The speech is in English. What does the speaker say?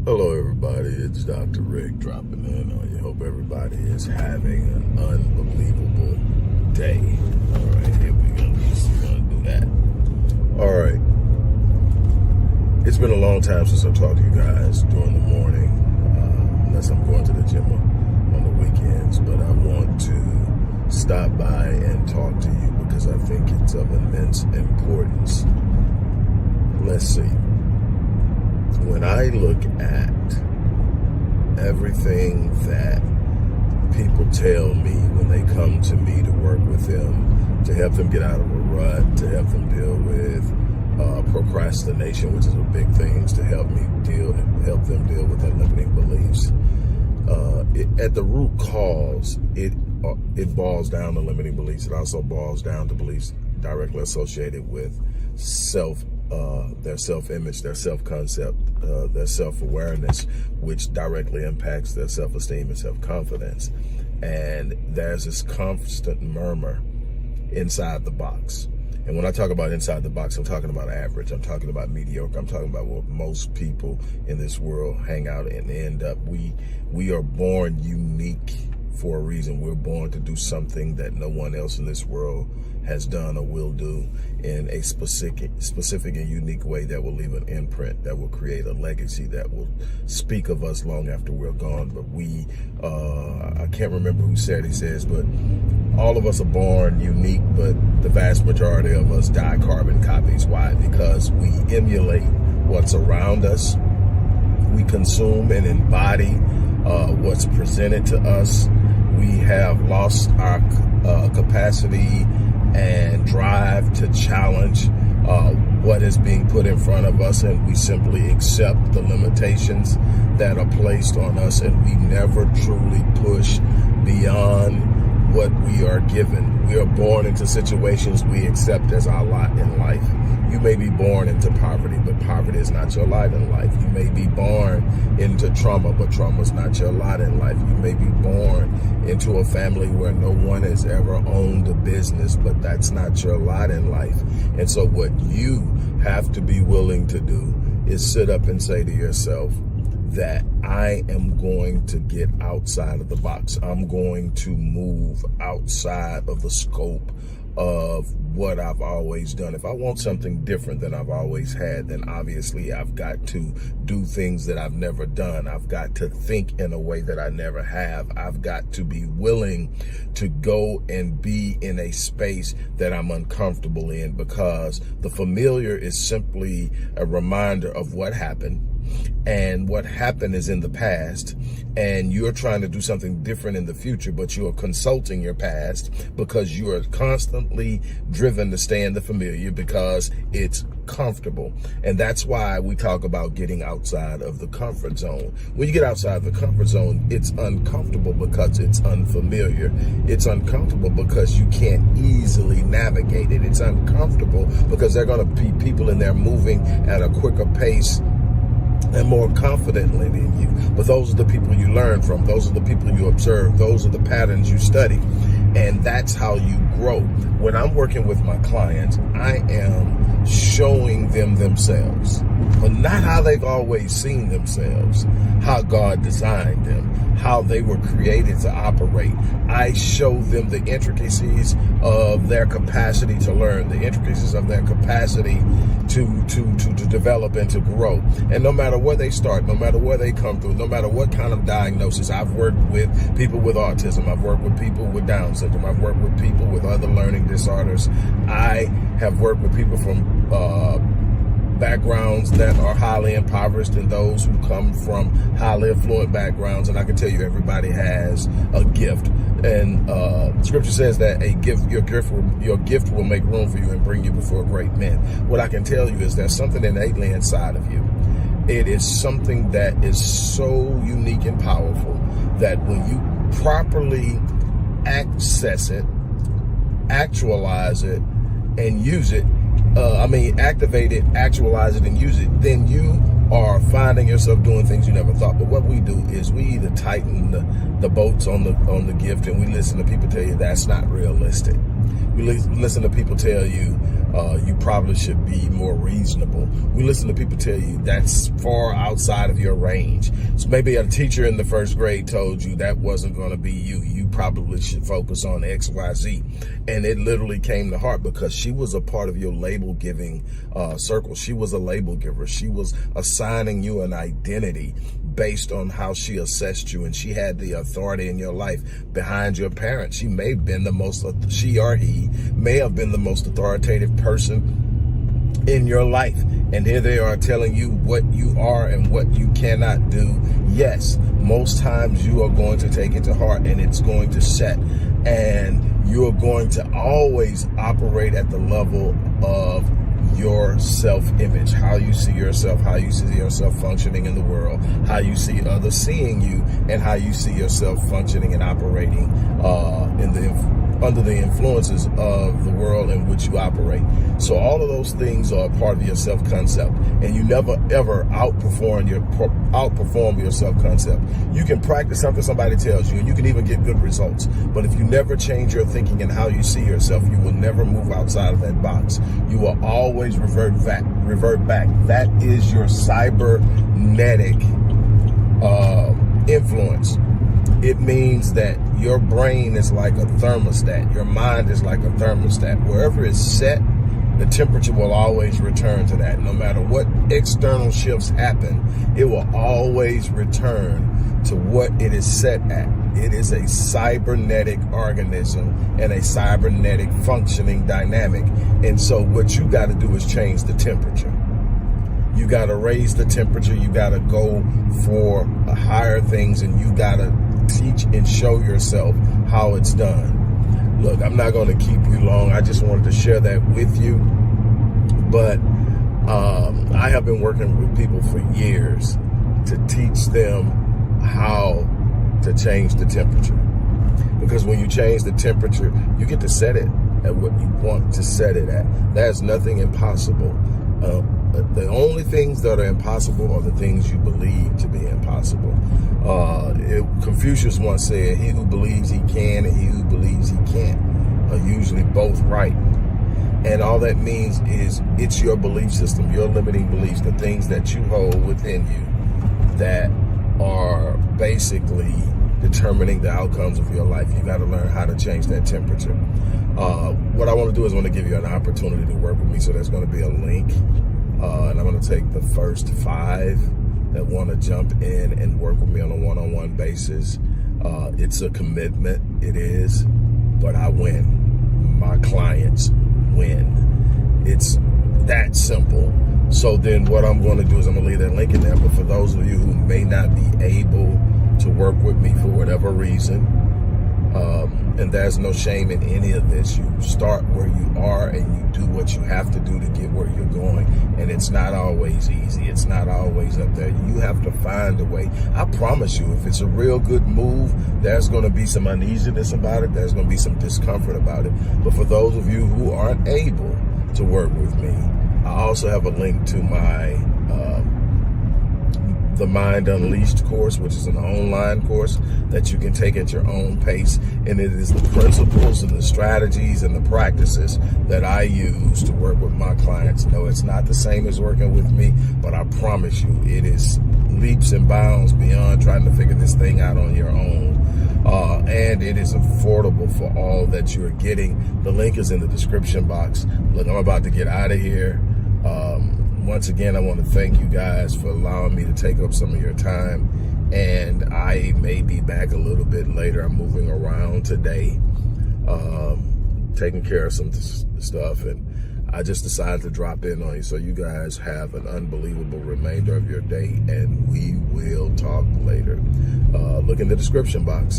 Hello everybody, it's Dr. Rick dropping in on you. Hope everybody is having an unbelievable day. Alright, here we go. Just gonna do that. Alright. It's been a long time since I've talked to you guys during the morning, unless I'm going to the gym on the weekends, but I want to stop by and talk to you because I think it's of immense importance. Let's see. When I look at everything that people tell me when they come to me to work with them, to help them get out of a rut, to help them deal with procrastination, which is a big thing, to help them deal with their limiting beliefs. At the root cause, it boils down to limiting beliefs. It also boils down to beliefs directly associated with their self-image, their self-concept, their self-awareness, which directly impacts their self-esteem and self-confidence. And there's this constant murmur inside the box. And when I talk about inside the box, I'm talking about average. I'm talking about mediocre. I'm talking about what most people in this world hang out and end up. We are born unique for a reason. We're born to do something that no one else in this world has done or will do in a specific and unique way that will leave an imprint, that will create a legacy, that will speak of us long after we're gone. But I can't remember who said, he says, but all of us are born unique, but the vast majority of us die carbon copies. Why? Because we emulate what's around us. We consume and embody what's presented to us. We have lost our capacity and drive to challenge what is being put in front of us, and we simply accept the limitations that are placed on us, and we never truly push beyond what we are given. We are born into situations we accept as our lot in life. You may be born into poverty, but poverty is not your lot in life. You may be born into trauma, but trauma is not your lot in life. You may be born into a family where no one has ever owned a business, but that's not your lot in life. And so what you have to be willing to do is sit up and say to yourself that I am going to get outside of the box. I'm going to move outside of the scope of what I've always done. If I want something different than I've always had, then obviously I've got to do things that I've never done. I've got to think in a way that I never have. I've got to be willing to go and be in a space that I'm uncomfortable in, because the familiar is simply a reminder of what happened. And what happened is in the past, and you're trying to do something different in the future, but you are consulting your past because you are constantly driven to stay in the familiar because it's comfortable. And that's why we talk about getting outside of the comfort zone. When you get outside the comfort zone, it's uncomfortable because it's unfamiliar. It's uncomfortable because you can't easily navigate it. It's uncomfortable because there are going to be people in there moving at a quicker pace and more confidently than you. But those are the people you learn from. Those are the people you observe. Those are the patterns you study. And that's how you grow. When I'm working with my clients, I am showing them themselves, but not how they've always seen themselves, how God designed them, how they were created to operate. I show them the intricacies of their capacity to learn, the intricacies of their capacity to develop and to grow. And no matter where they start, no matter where they come through, no matter what kind of diagnosis, I've worked with people with autism, I've worked with people with Down syndrome, I've worked with people with other learning disorders. I have worked with people from backgrounds that are highly impoverished and those who come from highly affluent backgrounds. And I can tell you, everybody has a gift. And scripture says that your gift will make room for you and bring you before great men. What I can tell you is there's something innately inside of you. It is something that is so unique and powerful that when you properly access it, actualize it, and use it, activate it, actualize it, and use it, then you are finding yourself doing things you never thought. But what we do is we either tighten the bolts on the gift, and we listen to people tell you that's not realistic. We listen to people tell you You probably should be more reasonable. We listen to people tell you that's far outside of your range. So maybe a teacher in the first grade told you that wasn't going to be you. You probably should focus on X, Y, Z. And it literally came to heart because she was a part of your label giving circle. She was a label giver. She was assigning you an identity based on how she assessed you, and she had the authority in your life behind your parents. She may have been the most, she or he may have been the most authoritative person in your life. And here they are telling you what you are and what you cannot do. Yes, most times you are going to take it to heart and it's going to set, and you are going to always operate at the level of your self-image, how you see yourself, how you see yourself functioning in the world, how you see others seeing you, and how you see yourself functioning and operating under the influences of the world in which you operate. So all of those things are part of your self-concept, and you never ever outperform your self-concept. You can practice something somebody tells you, and you can even get good results. But if you never change your thinking and how you see yourself, you will never move outside of that box. You will always revert back. That is your cybernetic influence. It means that your brain is like a thermostat. Your mind is like a thermostat. Wherever it's set, the temperature will always return to that. No matter what external shifts happen, it will always return to what it is set at. It is a cybernetic organism and a cybernetic functioning dynamic. And so what you got to do is change the temperature. You got to raise the temperature. You got to go for higher things, and you got to teach and show yourself how it's done. Look, I'm not going to keep you long. I just wanted to share that with you. But I have been working with people for years to teach them how to change the temperature. Because when you change the temperature, you get to set it at what you want to set it at. There's nothing impossible. The only things that are impossible are the things you believe to be impossible. Confucius once said, he who believes he can and he who believes he can't are usually both right. And all that means is it's your belief system, your limiting beliefs, the things that you hold within you that are basically determining the outcomes of your life. You got to learn how to change that temperature. What I want to do is I want to give you an opportunity to work with me. So there's going to be a link. And I'm going to take the first 5 that want to jump in and work with me on a one-on-one basis. It's a commitment, it is, but I win. My clients win. It's that simple. So then what I'm going to do is I'm going to leave that link in there. But for those of you who may not be able to work with me for whatever reason, and there's no shame in any of this. You start where you are and you do what you have to do to get where you're going. And it's not always easy. It's not always up there. You have to find a way. I promise you, if it's a real good move, there's going to be some uneasiness about it. There's going to be some discomfort about it. But for those of you who aren't able to work with me, I also have a link to my the Mind Unleashed course, which is an online course that you can take at your own pace. And it is the principles and the strategies and the practices that I use to work with my clients. No, it's not the same as working with me, but I promise you, it is leaps and bounds beyond trying to figure this thing out on your own. And it is affordable for all that you're getting. The link is in the description box. Look, I'm about to get out of here. Once again, I want to thank you guys for allowing me to take up some of your time. And I may be back a little bit later. I'm moving around today, taking care of some stuff. And I just decided to drop in on you. So you guys have an unbelievable remainder of your day. And we will talk later. Look in the description box.